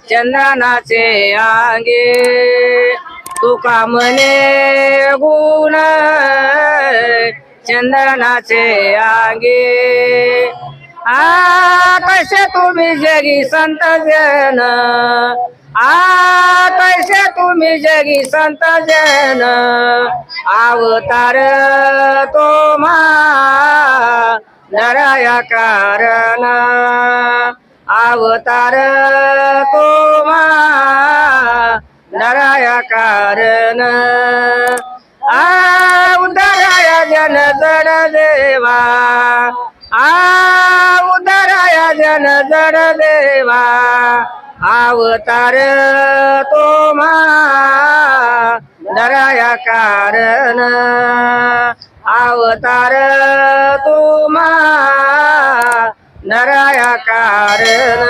चंदनाचे आंगे तुका म्हणे गुण चंदनाचे आंगे कैसे तुम्ही जगी संत जन कैसे तुम्ही जगी संत जन अवतार तोमा नराया कारण अवतार तोमा नराया कारण उदराया जन जड देवा उदराया जन जड देवा अवतार तोमा नराया कारण अवतार तोमा नराया कारण